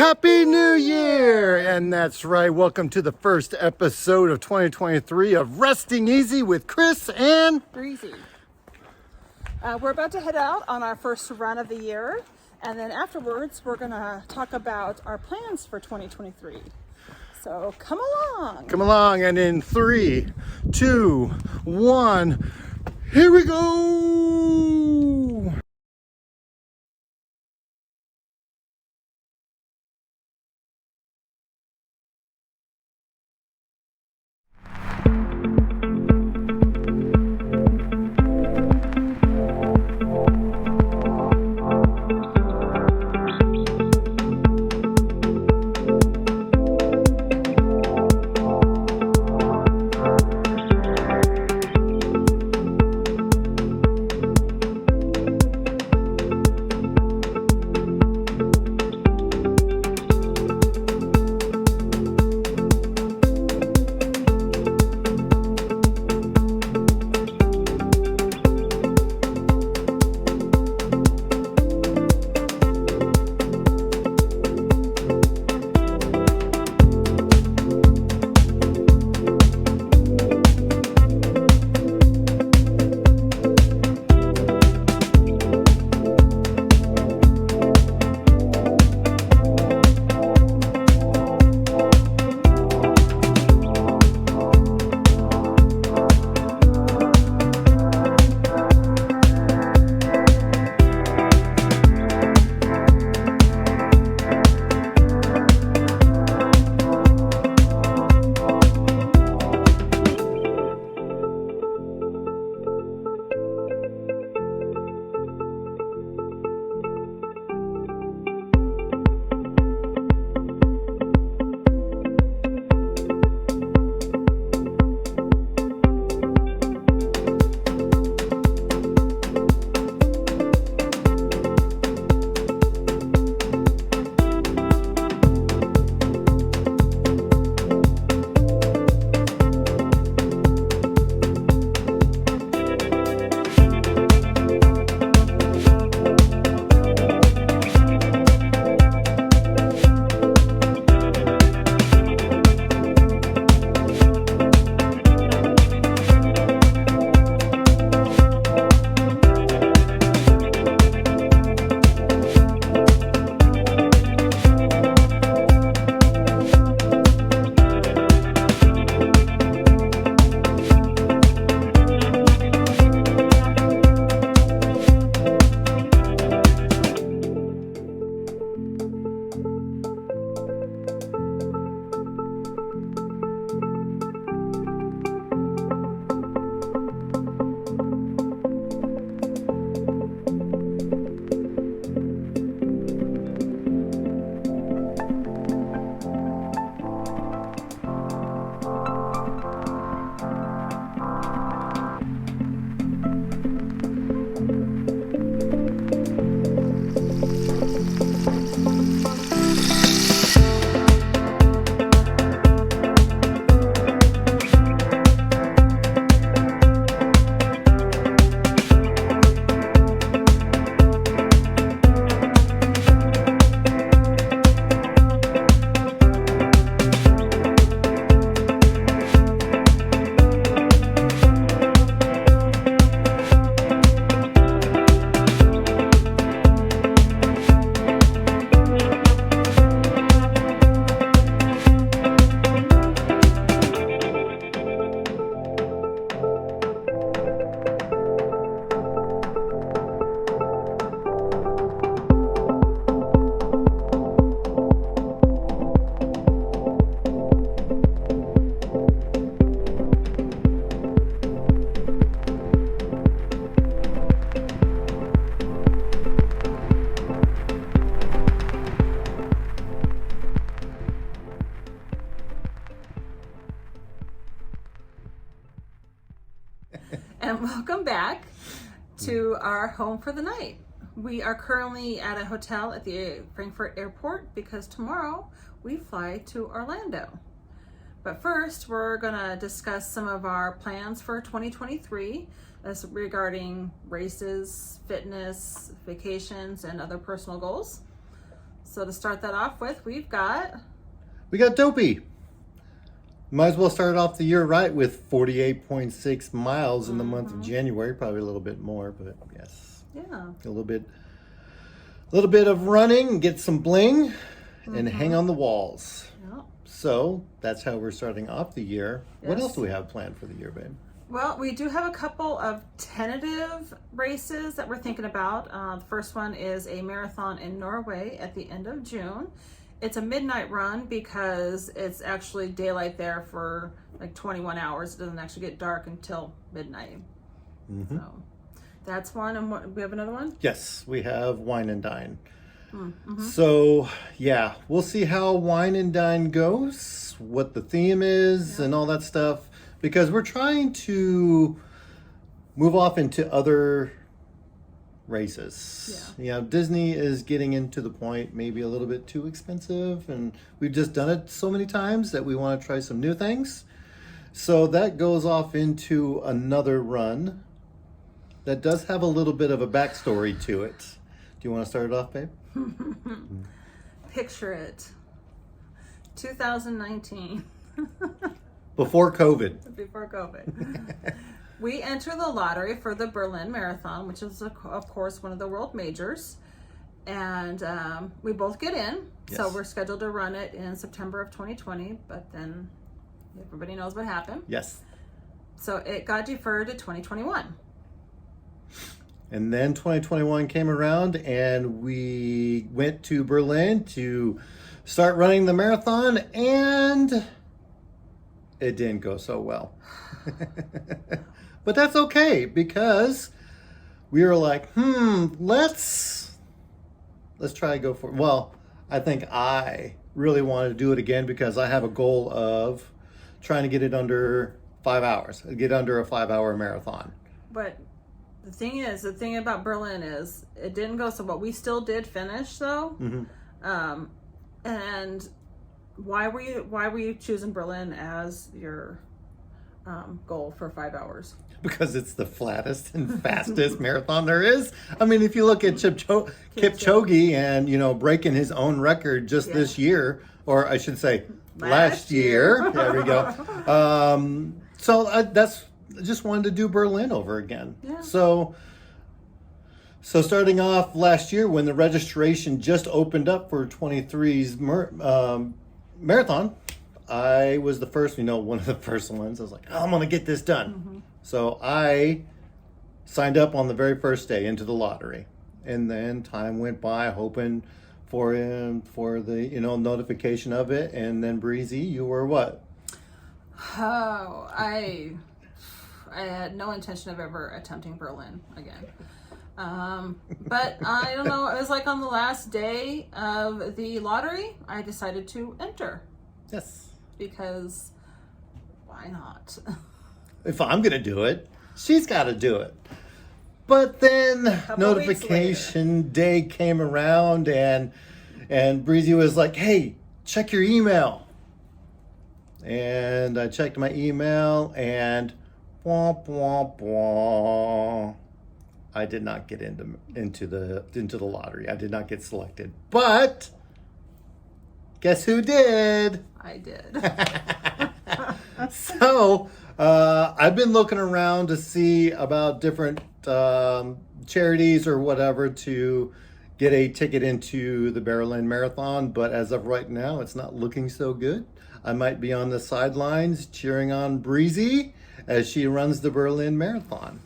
Happy New Year! And that's right, welcome to the first episode of 2023 of Resting Easy with Chris and Breezy. We're about to head out on our first run of the year, and then afterwards we're going to talk about our plans for 2023. So come along. Come along, and in 3, 2, 1, here we go! And welcome back to our home for the night. We are currently at a hotel at the Frankfurt airport because tomorrow we fly to Orlando. But first, we're gonna discuss some of our plans for 2023 as regarding races, fitness, vacations, and other personal goals. So to start that off with, we've got We got Dopey. Might as well start off the year right with 48.6 miles in the month of January. Probably a little bit more, but yes, yeah. a little bit of running, get some bling, and hang on the walls. Yep. So that's how we're starting off the year. What Yes. else do we have planned for the year, babe? Well, we do have a couple of tentative races that we're thinking about. The first one is a marathon in Norway at the end of June. It's a midnight run because it's actually daylight there for like 21 hours. It doesn't actually get dark until midnight. So that's one. And we have another one? Yes, we have Wine and Dine. So, yeah, we'll see how Wine and Dine goes, what the theme is, and all that stuff, because we're trying to move off into other races. Yeah. You know, Disney is getting into the point maybe a little bit too expensive, and we've just done it so many times that we want to try some new things. So that goes off into another run that does have a little bit of a backstory to it. Do you want to start it off, babe? Picture it. 2019. Before COVID. Before COVID. We enter the lottery for the Berlin Marathon, which is, of course, one of the world majors. And we both get in. So Yes. we're scheduled to run it in September of 2020. But then everybody knows what happened. Yes. So it got deferred to 2021. And then 2021 came around and we went to Berlin to start running the marathon, and it didn't go so well. But that's okay, because we were like, let's try to go for it. Well, I think I really wanted to do it again because I have a goal of trying to get it under 5 hours, get under a 5-hour marathon. But the thing about Berlin is it didn't go so well. We still did finish though. And why were you choosing Berlin as your goal for 5 hours? Because it's the flattest and fastest marathon there is. I mean, if you look at Kipchoge and, you know, breaking his own record just this year, or I should say last year. There we go. So I just wanted to do Berlin over again. Yeah. So starting off last year when the registration just opened up for 23's marathon, I was the first, one of the first ones. I was like, oh, I'm going to get this done. So I signed up on the very first day into the lottery. And then time went by hoping for the, notification of it. And then Breezy, you were what? Oh, I had no intention of ever attempting Berlin again. But I don't know, it was like on the last day of the lottery, I decided to enter. Yes. Because why not? If I'm going to do it, she's got to do it. But then notification day came around and Breezy was like, hey, check your email. And I checked my email and womp, womp, womp. I did not get into the lottery. I did not get selected. But guess who did? I did. So I've been looking around to see about different charities or whatever to get a ticket into the Berlin Marathon. But as of right now, it's not looking so good. I might be on the sidelines cheering on Breezy as she runs the Berlin Marathon.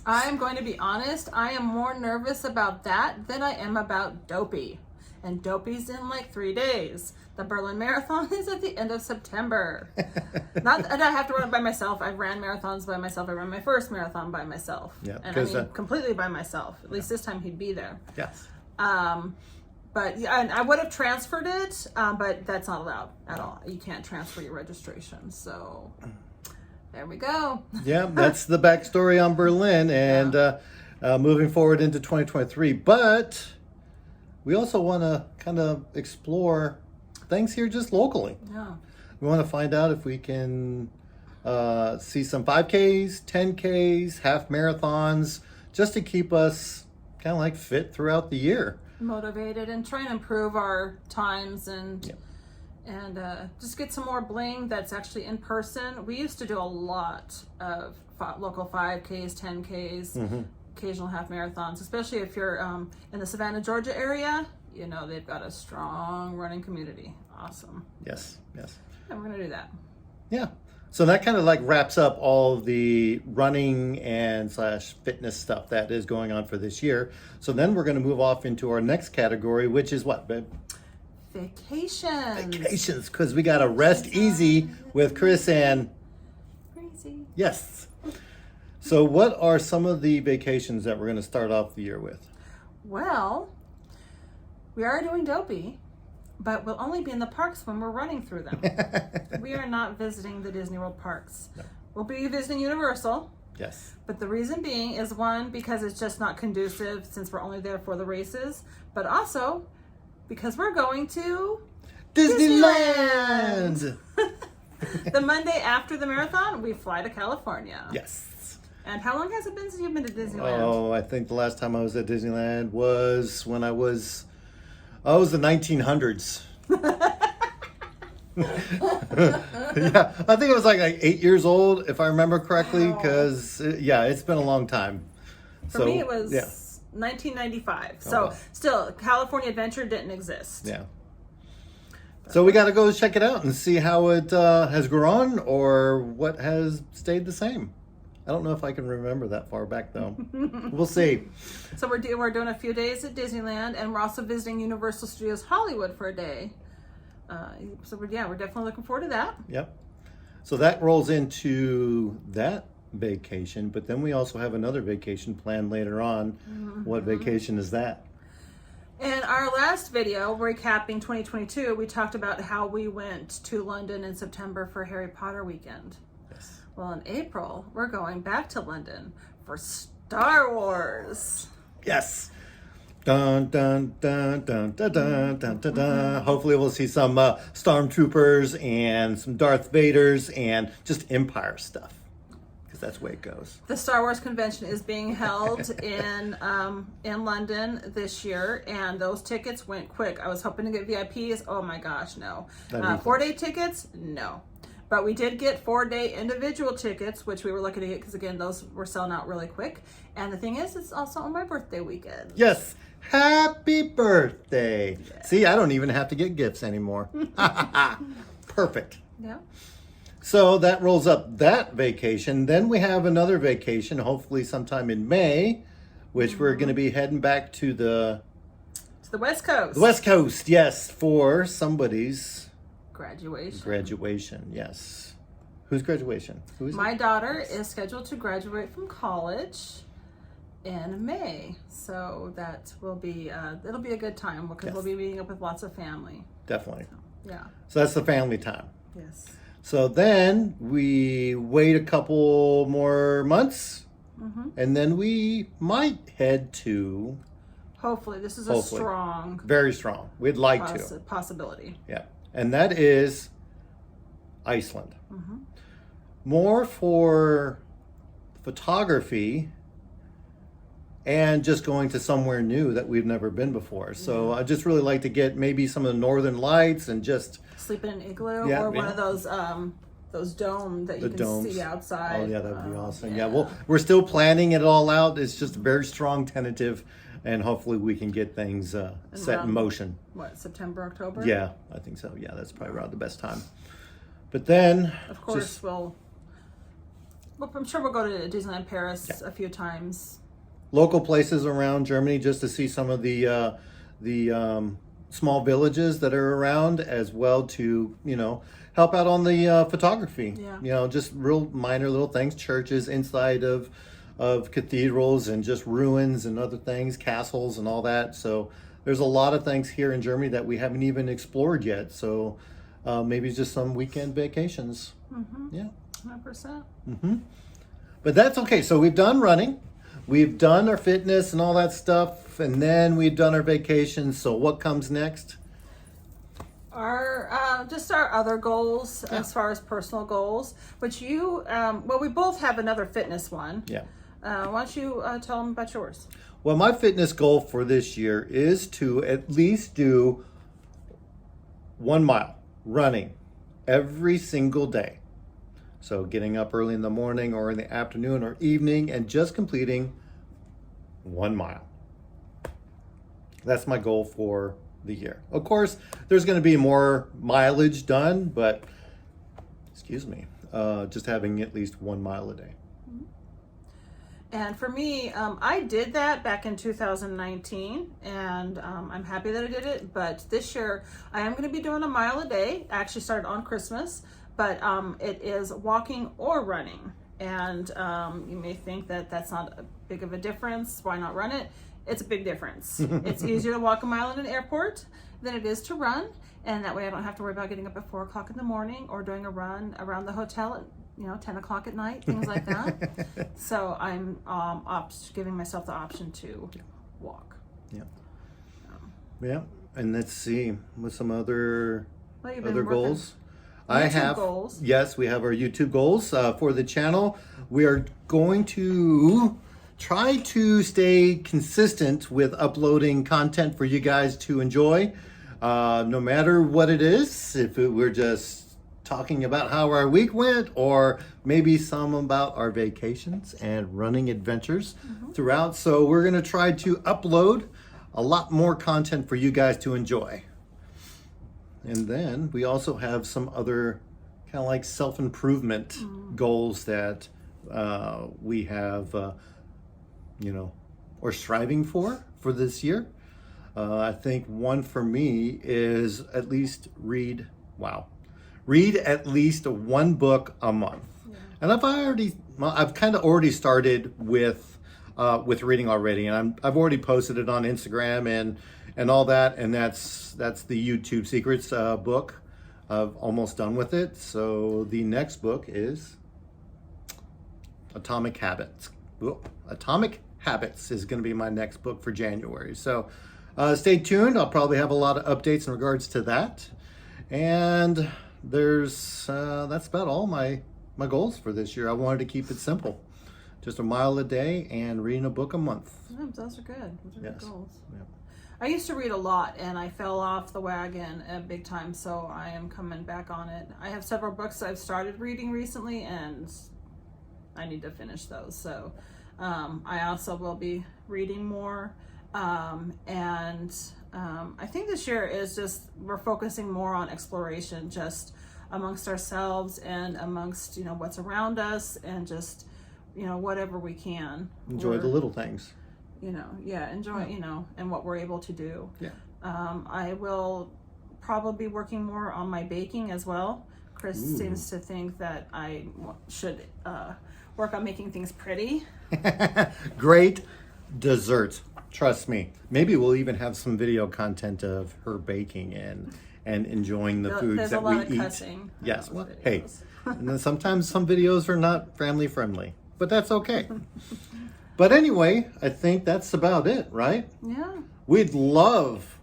I'm going to be honest, I am more nervous about that than I am about Dopey. And Dopey's in like 3 days. The Berlin Marathon is at the end of September. Not that I have to run it by myself. I've ran marathons by myself. I ran my first marathon by myself. Yeah, and I mean, completely by myself. At least this time he'd be there. Yes. But yeah, and I would have transferred it, but that's not allowed at all. You can't transfer your registration. So there we go. Yeah, that's the backstory on Berlin and moving forward into 2023. But we also want to kind of explore things here just locally. Yeah. We want to find out if we can see some 5Ks, 10Ks, half marathons, just to keep us kind of like fit throughout the year. motivated and try and improve our times and Yep. just get some more bling that's actually in person. We used to do a lot of local 5Ks, 10Ks, occasional half marathons, especially if you're in the Savannah, Georgia area. You know, they've got a strong running community. Awesome. Yes, yes. And we're going to do that. Yeah. So that kind of like wraps up all the running and / fitness stuff that is going on for this year. So then we're going to move off into our next category, which is what, babe? Vacations. Vacations, because we got to rest easy with Chris and Crazy. yes. So what are some of the vacations that we're going to start off the year with? Well, we are doing Dopey, but we'll only be in the parks when we're running through them. We are not visiting the Disney World parks. No. We'll be visiting Universal, Yes. but the reason being is one, because it's just not conducive since we're only there for the races, but also because we're going to Disneyland! the Monday after the marathon, we fly to California. Yes. And how long has it been since you've been to Disneyland? Oh, I think the last time I was at Disneyland was when I was the 1900s. Yeah, I think it was like 8 years old, if I remember correctly, Wow. because it's been a long time. For me, it was yeah, 1995. Oh, So wow. still, California Adventure didn't exist. yeah. So we got to go check it out and see how it has grown or what has stayed the same. I don't know if I can remember that far back though. We'll see. So we're doing a few days at Disneyland, and we're also visiting Universal Studios Hollywood for a day. So we're definitely looking forward to that. Yep. So that rolls into that vacation, but then we also have another vacation planned later on. What vacation is that? In our last video, recapping 2022, we talked about how we went to London in September for Harry Potter weekend. Yes. Well, in April, we're going back to London for Star Wars. Yes. Dun dun dun dun dun dun dun dun dun. Hopefully we'll see some stormtroopers and some Darth Vaders and just Empire stuff, because that's the way it goes. The Star Wars convention is being held in London this year, and those tickets went quick. I was hoping to get VIPs. Oh my gosh, no. That'd be 4-day tickets, no. But we did get 4-day individual tickets, which we were lucky to get because, again, those were selling out really quick. And the thing is, it's also on my birthday weekend. Yes. Happy birthday. Yeah. See, I don't even have to get gifts anymore. Perfect. Yeah. So that rolls up that vacation. Then we have another vacation, hopefully sometime in May, which we're going to be heading back to the West Coast. The West Coast, yes, for somebody's graduation. Yes. Whose graduation? Who is My it? daughter is scheduled to graduate from college in May, so that will be it'll be a good time because Yes. we'll be meeting up with lots of family. Definitely. Yeah. So that's the family time. Yes. So then we wait a couple more months, and then we might head to Hopefully, this is Hopefully. a strong very strong. We'd like to. possibility. Yeah. And that is Iceland. More for photography and just going to somewhere new that we've never been before. So I just really like to get maybe some of the northern lights and just Sleep in an igloo Yeah, or one yeah. of those dome that you The can domes. see outside. Oh yeah, that would be awesome. Yeah, well, we're still planning it all out. It's just a very strong tentative, and hopefully we can get things set around- in motion. What, September, October? Yeah, I think so. Yeah, that's probably around the best time. But then, Of course, just- well, I'm sure we'll go to Disneyland Paris a few times. local places around Germany just to see some of the small villages that are around, as well to help out on the photography. Yeah. Just real minor little things, churches inside of cathedrals and just ruins and other things, castles and all that. So there's a lot of things here in Germany that we haven't even explored yet. So maybe just some weekend vacations. Yeah. 100%. But that's okay. So we've done running, we've done our fitness and all that stuff, and then we've done our vacations. So what comes next? Our other goals as far as personal goals, which we both have another fitness one. Yeah. Why don't you tell them about yours? Well, my fitness goal for this year is to at least do 1 mile running every single day. So getting up early in the morning or in the afternoon or evening and just completing 1 mile. That's my goal for the year. Of course, there's going to be more mileage done, but just having at least 1 mile a day. And for me, I did that back in 2019, and I'm happy that I did it. But this year, I am going to be doing 1 mile a day. I actually started on Christmas, but it is walking or running. And you may think that that's not a big of a difference. Why not run it? It's a big difference. It's easier to walk 1 mile in an airport than it is to run. And that way I don't have to worry about getting up at 4 o'clock in the morning or doing a run around the hotel at 10 o'clock at night, things like that. So I'm giving myself the option to walk. Yeah. Yeah. And let's see, with some other Well, you've been goals. YouTube I have goals. Yes, we have our YouTube goals for the channel. We are going to try to stay consistent with uploading content for you guys to enjoy, no matter what it is. If we're just talking about how our week went, or maybe some about our vacations and running adventures throughout. So we're going to try to upload a lot more content for you guys to enjoy. And then we also have some other kind of like self-improvement goals that we have, or striving for this year. I think one for me is at least read at least 1 book a month. Yeah. And I've kind of already started with reading already, and I've already posted it on Instagram and all that, and that's the YouTube Secrets book. I've almost done with it. So the next book is Atomic Habits. Atomic Habits is going to be my next book for January. So stay tuned. I'll probably have a lot of updates in regards to that. And that's about all my goals for this year. I wanted to keep it simple. Just 1 mile a day and reading a book a month. Yeah, those are good. Those are good goals. Yeah. I used to read a lot, and I fell off the wagon big time, so I am coming back on it. I have several books I've started reading recently, and I need to finish those. So I also will be reading more. I think this year is we're focusing more on exploration, just amongst ourselves and amongst, what's around us, and just, whatever we can. Enjoy the little things. Enjoy, and what we're able to do. Yeah. I will probably be working more on my baking as well. Chris seems to think that I should work on making things pretty. Great desserts. Trust me. Maybe we'll even have some video content of her baking and enjoying the foods that we eat. There's a lot of cussing. Yes. Well, hey, and then sometimes some videos are not family friendly, but that's okay. But anyway, I think that's about it, right? Yeah. We'd love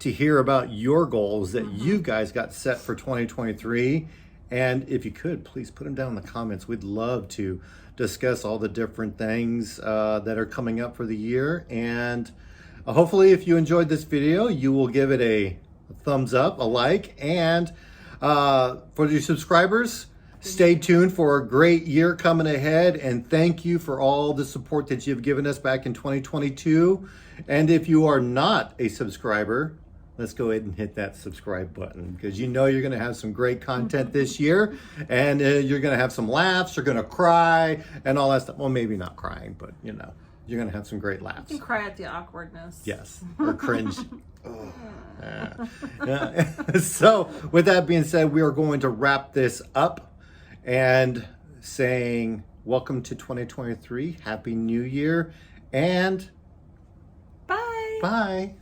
to hear about your goals that you guys got set for 2023. And if you could, please put them down in the comments. We'd love to discuss all the different things that are coming up for the year. And hopefully, if you enjoyed this video, you will give it a thumbs up, a like. And for your subscribers, stay tuned for a great year coming ahead. And thank you for all the support that you've given us back in 2022. And if you are not a subscriber, let's go ahead and hit that subscribe button, because you're going to have some great content this year, and you're going to have some laughs, you're going to cry, and all that stuff. Well, maybe not crying, but you're going to have some great laughs. You can cry at the awkwardness. Yes, or cringe. So with that being said, we are going to wrap this up and saying welcome to 2023, Happy New Year, and Bye. bye.